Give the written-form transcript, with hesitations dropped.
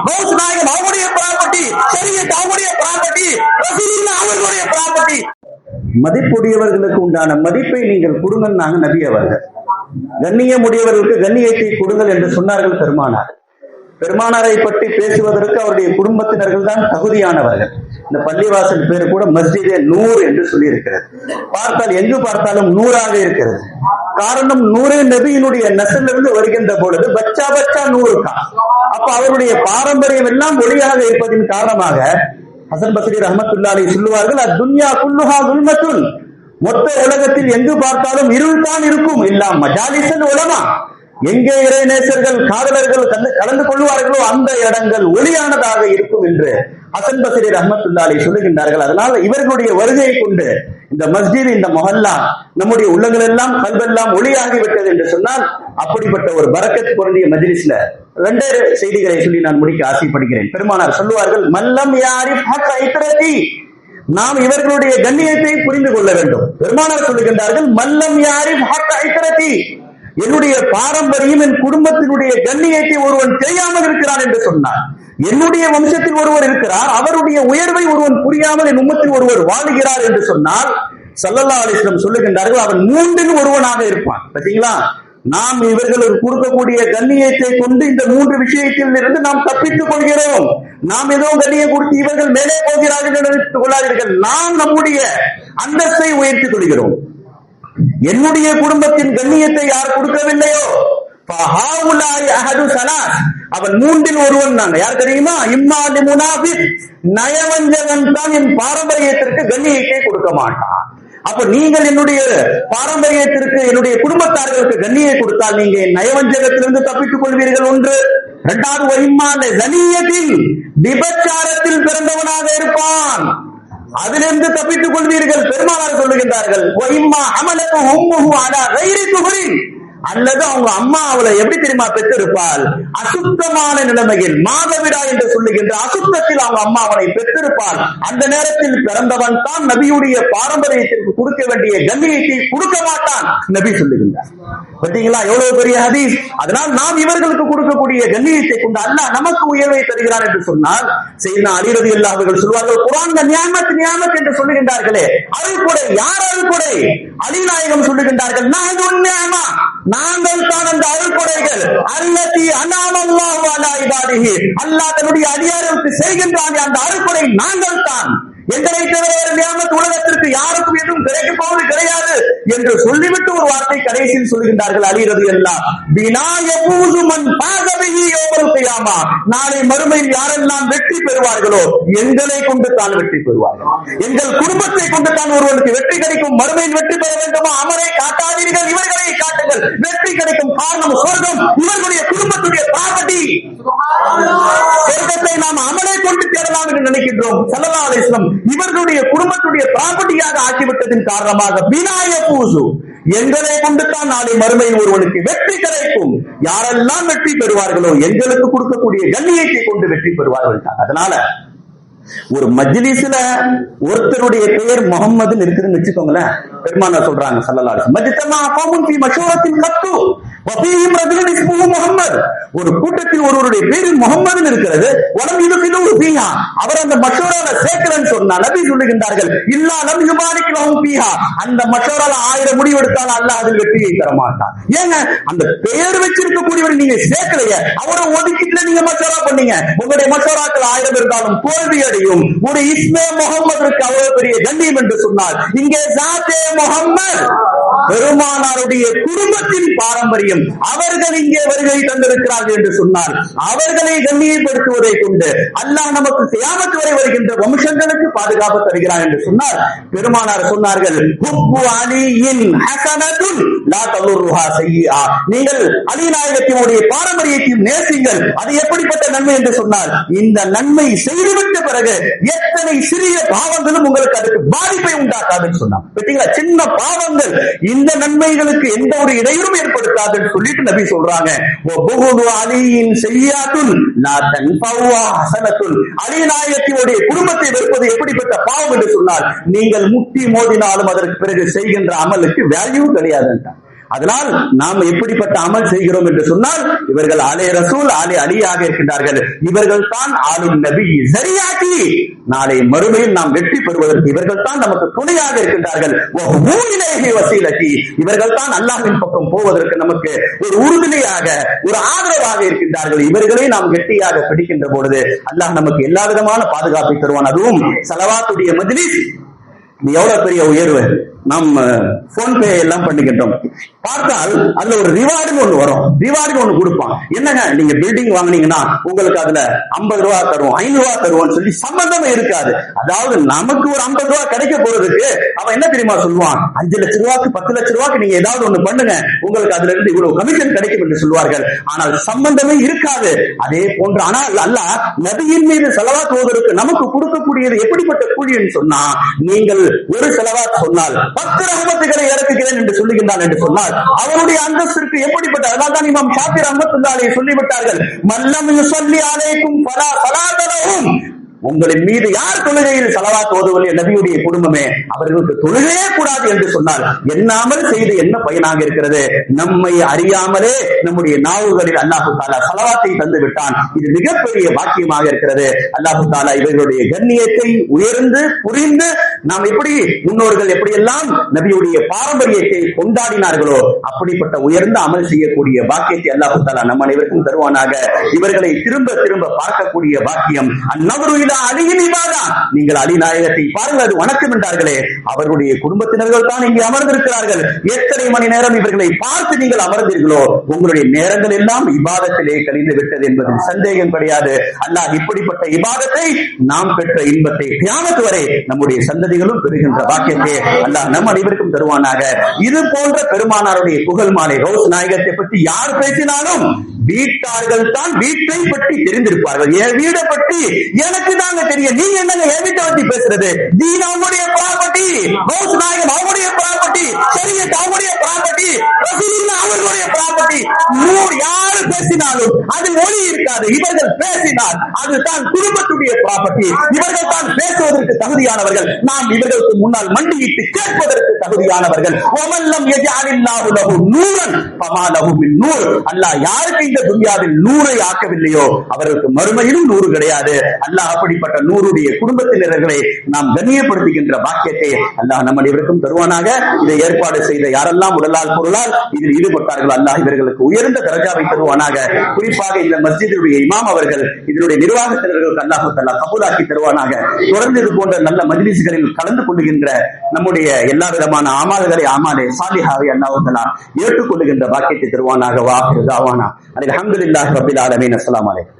Gous நாயகம் அவங்களுடைய property, ஷரியத் அவங்களுடைய ப்ராப்பர்ட்டி, ரசூலுல்லாஹ் அவர்களுடைய ப்ராப்பர்ட்டி. மதிப்புடையவர்களுக்கு உண்டான மதிப்பை நீங்கள் கொடுங்கன்னாங்க நபி அவர்கள். கண்ணியமுடையவர்களுக்கு கண்ணியத்தை கொடுங்கள் என்று சொன்னார்கள் பெருமானார். பெருமானாரை பற்றி பேசுவதற்கு அவருடைய குடும்பத்தினர்கள் தான் தகுதியானவர்கள். இந்த பள்ளிவாசல் பேரு கூட மஸ்ஜிதே நூர் என்று சொல்லி இருக்கிறது. பார்த்தால் எங்கு பார்த்தாலும் நூறாக இருக்கிறது. காரணம், நூரே நபியினுடைய நசலிலிருந்து வருகின்ற பொழுது பச்சா பச்சா நூறுக்கா. அப்ப அவருடைய பாரம்பரியம் எல்லாம் ஒளியாக இருப்பதின் காரணமாக ஹசன் பஸ்ரி ரஹ்மத்துல்லாஹி அலைஹி சொல்லுவார்கள், அத்துன்யா குல்லுஹா குல்மத்துன், மொத்த உலகத்தில் எங்கு பார்த்தாலும் இருள் தான் இருக்கும். இல்லாம் மஜாலிசல் உலமா, எங்கே இறைநேசர்கள் காதலர்கள் கலந்து கொள்வார்களோ அந்த இடங்கள் ஒளியானதாக இருக்கும் என்று ஹசன் பஸ்ரி ரஹ்மத்துல்லாஹி அலைஹி சொல்லுகின்றார்கள். அதனால இவர்களுடைய வருகையை கொண்டு இந்த மஸ்ஜித், இந்த மொஹல்லா, நம்முடைய உள்ளங்கள் எல்லாம் கல்வெல்லாம் ஒளியாகிவிட்டது என்று சொன்னால், அப்படிப்பட்ட ஒரு பரக்கத் பொருந்திய மஜ்லிஸ்ல ரெண்டே செய்திகளை சொல்லி நான் முடிக்க ஆசைப்படுகிறேன். பெருமானார் சொல்லுவார்கள், மல்லம் யாரிஃப் ஹக்க ஐத்ரதி, நாம் இவர்களுடைய கண்ணியத்தை புரிந்து கொள்ள வேண்டும். பெருமானார் சொல்லுகின்றார்கள், மல்லம் யாரிஃப் ஹக்க ஐத்ரதி, என்னுடைய பாரம்பரியம், என் குடும்பத்தினுடைய கண்ணியத்தை ஒருவன் தெரியாமல் இருக்கிறான் என்று சொன்னார். என்னுடைய வம்சத்தில் ஒருவர் இருக்கிறார், அவருடைய உயர்வை ஒருவன் புரியாமல் என் உம்மத்தில் ஒருவர் வாழுகிறார் என்று சொன்னால், ஸல்லல்லாஹு அலைஹி வஸல்லம் சொல்லுகின்றார்கள், அவன் மூன்றில் ஒருவனாக இருப்பான். பார்த்தீங்களா, நாம் இவர்களுக்கு கொடுக்கக்கூடிய கண்ணியத்தை கொண்டு இந்த மூன்று விஷயத்தில் இருந்து நாம் தப்பித்துக் கொள்கிறோம். நாம் ஏதோ கண்ணியம் கொடுத்து இவர்கள் மேலே போகிறார்கள் என்று நினைத்துக் கொள்ளாதீர்கள். நாம் நம்முடைய அந்தஸ்தை உயர்த்திக் கொள்கிறோம். என்னுடைய குடும்பத்தின் கண்ணியத்தை யார் கொடுக்கவில்லையோ அவன் மூன்றில் ஒருவன். நான் யார் தெரியுமா? இம்மாலி முனாஃபிக், நயவஞ்சகன் தான் என் பாரம்பரியத்திற்கு கண்ணியத்தை கொடுக்க மாட்டான். அப்ப நீங்கள் என்னுடைய பாரம்பரியத்திற்கு, என்னுடைய குடும்பத்தார்களுக்கு கண்ணியை கொடுத்தால் நீங்க நயவஞ்சகத்திலிருந்து தப்பித்துக் கொள்வீர்கள். ஒன்று. இரண்டாவது, விபச்சாரத்தில் பிறந்தவனாக இருப்பான், அதிலிருந்து தப்பித்துக் கொள்வீர்கள். பெருமானார் சொல்லுகின்றார்கள், அல்லது அவங்க அம்மா அவளை எப்படி தெரியுமா பெற்றிருப்பாள்? அசுத்தமான நிலைமையில், மாதவிடா என்று சொல்லுகின்ற அசுத்தத்தில் அவங்க அம்மா அவனை பெற்றிருப்பாள். அந்த நேரத்தில் பிறந்தவன் தான் நபியுடைய பாரம்பரியத்திற்கு கொடுக்க வேண்டிய கண்ணியத்தை கொடுக்க மாட்டான் நபி சொல்லுகின்றார். பார்த்தீங்களா எவ்வளவு பெரிய ஹதீஸ். அதனால் நாம் இவர்களுக்கு கொடுக்கக்கூடிய கண்ணியத்தை கொண்டு அல்லாஹ் நமக்கு உயர்வை தருகிறார் என்று சொன்னால், செய்தனா அலி ரலியல்லாஹு அவர்கள் சொல்வார்கள், குர்ஆன்ல நியாமத் நியாமத் என்று சொல்லுகின்றார்களே, அருள்கொடை. யார் அருள்கொடை? அலி நாயகம் சொல்லுகின்றார்கள், நாங்கள் தான் அந்த அருள்கொடைகள். அல்லதி அன்அமல்லாஹு அலா இபாதிஹி, அல்லாஹ் தன்னுடைய அடியார்களுக்கு செய்கின்றான் அந்த அருள்கொடை நாங்கள் தான். எங்களை தவிர ஒரு நியாமத் உலகத்திற்கு யாருக்கும் எதுவும் கிடைக்க போவது கிடையாது என்று சொல்லிவிட்டு ஒரு வார்த்தை கடைசியில் சொல்கின்றார்கள் அலி ரலியல்லாஹு பினா யஃபூஸு மன் ஃபாஸ பிஹி யௌமல் கியாமா, நாளை மறுமையில் யாரெல்லாம் வெற்றி பெறுவார்களோ எங்களை கொண்டு தான் வெற்றி பெறுவார்கள். எங்கள் குடும்பத்தை கொண்டு தான் ஒருவனுக்கு வெற்றி கிடைக்கும். மறுமையில் வெற்றி பெற வேண்டுமா? அமரை காட்டாதீர்கள், இவர்களை காட்டுங்கள், வெற்றி கிடைக்கும். காரணம் சொர்க்கம், இவர்களுடைய குடும்பத்துடைய ப்ராப்பர்ட்டி. சொர்க்கத்தை நாம் அமலை கொண்டு தேடலாம் என்று நினைக்கின்றோம். ஸல்லல்லாஹு அலைஹி வஸல்லம் இவர்களுடைய குடும்பத்துடைய ப்ராப்பர்ட்டியாக ஆக்கிவிட்டதின் காரணமாக வினாய பூசு, எங்களை கொண்டு தான் நாளை மறுமையில் ஒருவனுக்கு வெற்றி கிடைக்கும். யாரெல்லாம் வெற்றி பெறுவார்களோ எங்களுக்கு கொடுக்கக்கூடிய கண்ணியத்தை கொண்டு வெற்றி பெறுவார்கள். அதனால ஒரு மஜ்லிஸ்ல ஒருத்தருடைய பெயர் முகம்மதுன்னு இருக்குதுன்னு வச்சுக்கோங்களேன். பெருமானார் சொல்றாங்க ஸல்லல்லாஹு அலைஹி வஸல்லம், மஜ்தமா கௌமுன் ஃபீ மஷூரத்தின் கத்து வ ஃபீஹிம் ரஜுலுன் இஸ்முஹு முஹம்மத், ஒரு கூட்டத்தில் ஒருவருடைய பேர் முகம்மதுன்னு இருக்கிறது. வலம் யுதுகிலு ஃபீஹா, அவர் அந்த மஷூரால சேர்க்கலன்னு சொன்னா நபி சொல்லுகின்றார்கள், இல்லா லம் யுபாரிக் லஹும் ஃபீஹா, அந்த மஷூரால 1000 முடிவு எடுத்தாலும் அல்லாஹ் அதில் வெற்றியை தர மாட்டான். ஏங்க, அந்த பெயர் வச்சிருக்கக்கூடியவர் நீங்க சேர்க்கலையே, அவரை ஒதுக்கிட்டு நீங்க மஷூரா பண்ணீங்க. உங்களுடைய மஷூராக்கள் 1000 இருந்தாலும் தோல்வி அடையும். ஒரு இஸ்மே முகம்மதுக்கு அவ்வளவு பெரிய கண்ணியம் என்று சொன்னார். இங்கே ஜாத்தே முகம்மது, பெருமானாருடைய குடும்பத்தின் பாரம்பரியம், அவர்கள் இங்கே வருகை தந்திருக்கிறார்கள் என்று சொன்னார். அவர்களை கண்ணியப்படுத்துவதை கொண்டு அல்லாஹ் நமக்கு கியாமத் வரை வருகின்ற வம்சங்களுக்கு பாதுகாப்பு தருகிறார் என்று சொன்னார். பெருமானார் சொன்னார்கள், ஹுப்பு அலியின் ஹஸனத்துன் லா ததுர்ருஹா ஸய்யிஆ, நீங்கள் அலி நாயகத்தினுடைய பாரம்பரியத்தையும் நேசிங்கள். அது எப்படிப்பட்ட நன்மை என்று சொன்னார், இந்த நன்மை செய்துவிட்ட பிறகு எத்தனை சிறிய பாவங்களும் உங்களுக்கு அதுக்கு பாதிப்பை உண்டாக்காதுன்னு சொன்னார். பார்த்தீங்களா, சின்ன பாவங்கள் இந்த நன்மைகளுக்கு எந்த ஒரு இடையூறும் ஏற்படுத்தாதுன்னு சொல்லிட்டு நபி சொல்றாங்க, அலியின் செய்யாத்துன் லா தன்ஃபவுஹா ஹஸனத்துன், அலி நாயகத்தினுடைய குடும்பத்தை வெறுப்பது எப்படிப்பட்ட பாவம் என்று சொன்னால், நீங்கள் முட்டி மோதினாலும் அதற்கு பிறகு செய்கின்ற அமலுக்கு வேல்யூ கிடையாதுன்றார். அதனால் நாம் எப்படிப்பட்ட அமல் செய்கிறோம் என்று சொன்னால், இவர்கள் ஆலே ரசூல் ஆலே அலியாக இருக்கின்றார்கள். இவர்கள் தான் ஆளும் நபி சரியாக்கி நாளை மறுமையில் நாம் வெற்றி பெறுவதற்கு இவர்கள் தான் நமக்கு துணையாக இருக்கின்றார்கள். இவர்கள் தான் அல்லாஹ்வின் பக்கம் போவதற்கு நமக்கு ஒரு உறுதுணையாக, ஒரு ஆதரவாக இருக்கின்றார்கள். இவர்களை நாம் கெட்டியாக பிடிக்கின்ற பொழுது அல்லாஹ் நமக்கு எல்லா விதமான பாதுகாப்பை தருவான். அதுவும் ஸலவாத்துடைய மஜ்லிஸ் எவ்வளவு பெரிய உயர்வு. நாம் போன்பே எல்லாம் பண்ணிக்கிட்டோம், பார்த்தால் அதுல ஒரு ரிவார்டு ஒண்ணு வரும், ரிவார்டு ஒண்ணு கொடுப்பான். என்னங்க, நீங்க பில்டிங் வாங்கினீங்கன்னா உங்களுக்கு அதுல 50 ரூபாய் தருவோம், 5 ரூபாய் தருவோம்னு சொல்லி சம்பந்தமே இருக்காது. அதாவது நமக்கு ஒரு 50 ரூபாய் கிடைக்க போறதுக்கு அவன் என்ன தெரியுமா சொல்லுவான், 5 லட்சம் ரூபாய்க்கு 10 லட்சம் ரூபாய்க்கு நீங்க ஏதாவது ஒண்ணு பண்ணுங்க, உங்களுக்கு அதுல இருந்து இவ்வளவு கமிஷன் கிடைக்கும் என்று சொல்வார்கள். ஆனால் சம்பந்தமே இருக்காது. அதே போன்று ஆனால் அல்லாஹ் நபியின் மீது ஸலவாத் ஓதுவதற்கு நமக்கு கொடுக்கக்கூடியது எப்படிப்பட்ட கூலின்னு சொன்னா, நீங்கள் ஒரு ஸலவாத் சொன்னால் 10 ரஹ்மத்துகளை இறக்குகிறேன் என்று சொல்லுகின்றான் என்று சொன்னால் அவருடைய அந்தஸ்திற்கு எப்படிப்பட்ட, அதனால்தான் இமாம் ஷாஃபி ரஹ்மத்துல்லாஹி அலைஹி சொல்லிவிட்டார்கள், மல்லம் யுஸல்லி அலைக்கும் ஃபலா ஸலாத லஹும், உங்களின் மீது யார் தொழுகையில் ஸலவாத் ஓதுவதில்லை, நபியுடைய குடும்பமே, அவர்களுக்கு தொழுகையே கூடாது என்று சொன்னால் எண்ணாமல் செய்து என்ன பயனாக இருக்கிறது? நம்மை அறியாமலே நம்முடைய நாவுகளில் அல்லாஹு தஆலா ஸலவாத்தை தந்து விட்டான். இது மிகப்பெரிய பாக்கியமாக இருக்கிறது. அல்லாஹு தஆலா இவர்களுடைய கண்ணியத்தை உயர்ந்து புரிந்து நாம் எப்படி முன்னோர்கள் எப்படியெல்லாம் நபியுடைய பாரம்பரியத்தை கொண்டாடினார்களோ அப்படிப்பட்ட உயர்ந்த அமல் செய்யக்கூடிய பாக்கியத்தை அல்லாஹு தஆலா நம் அனைவருக்கும் தருவானாக. இவர்களை திரும்ப திரும்ப பார்க்கக்கூடிய பாக்கியம். அந்நவரு அலியின் இபாதா, நீங்கள் அலி நாயகத்தை பாருங்கள், அது வணக்கம் என்றார்களே, அவர்களுடைய குடும்பத்தினர்கள் தான் இங்கே அமர்ந்திருக்கிறார்கள். எத்தனை மணி நேரம் இவர்களை பார்த்து நீங்கள் அமர்ந்தீர்களோ உங்களுடைய நேரங்கள் எல்லாம் இபாதத்திலே கழிந்து விட்டது என்பதில் சந்தேகம் கிடையாது. அல்லாஹ் இப்படிப்பட்ட இபாதத்தை நாம் பெற்ற இன்பத்தை கியாமத் வரை நம்முடைய சந்ததிகளும் பெறுகின்ற பாக்கியத்தை அல்லாஹ் நம் அனைவருக்கும் தருவானாக. இது போன்ற பெருமானாருடைய புகழ் மாலை ரோஸ் நாயகத்தை பற்றி யார் பேசினாலும் வீட்டார்கள் தான் வீட்டை பற்றி தெரிந்திருப்பார்கள். என் வீடை பற்றி எனக்கு தாங்க தெரியும், நீங்க என்னங்க என் வீட்டை பற்றி பேசுறது? தீன் அவங்களுடைய ப்ராப்பர்ட்டி, ரோஸ் நாயகம் அவங்களுடைய ப்ராப்பர்ட்டி, ஷரியத் அவங்களுடைய ப்ராப்பர்ட்டி, ரசூலுல்லாஹ் அவர்களுடைய ப்ராப்பர்ட்டி. யாரு பேசினாலும் அதில் ஒளி இருக்காது. இவர்கள் பேசினால் அதுதான் குடும்பத்துடைய ப்ராப்பர்ட்டி. இவர்கள் தான் பேசுவதற்கு தகுதியானவர்கள். நாம் இவர்களுக்கு முன்னால் மண்டியிட்டு கேட்பதற்கு தகுதியானவர்கள். ஒமல்லம் யஜஅலில்லாஹு லஹு நூரன் ஃபமா லஹு மின் நூர். அல்லாஹ் யாருக்கு இந்த துன்யாவில் நூரை ஆக்கவில்லையோ அவர்களுக்கு மறுமையிலும் நூறு கிடையாது. அல்லாஹ் அப்படிப்பட்ட நூறுடைய குடும்பத்தினர்களை நாம் கண்ணியப்படுத்துகின்ற பாக்கியத்தை அல்லாஹ் நம்ம அனைவருக்கும் தருவானாக. இதை ஏற்பாடு செய்த யாரெல்லாம் உடலால் பொருளால் இதில் ஈடுபட்டார்கள் அல்லாஹ் இவர்களுக்கு உயர்ந்த தரஜாவை தருவானாக. குறிப்பாக இந்த மஸ்ஜிதுடைய இமாம் அவர்கள், இதனுடைய நிர்வாகத்தினர்களுக்கு அல்லாஹ் தஆலா கபூலாக்கி தருவானாக. தொடர்ந்து இது போன்ற நல்ல மஜ்லிஸ்களில் கலந்து கொள்ளுகின்ற நம்முடைய எல்லா விதமான அமால்களை அமாலே சாலிஹாவை அல்லாஹ் தஆலா ஏற்றுக்கொள்ளுகின்ற பாக்கியத்தை தருவானாக. வாஹிரு தாவானா அல்ஹம்துலில்லாஹி ரப்பில் ஆலமீன். அஸ்ஸலாமு அலைக்கும்.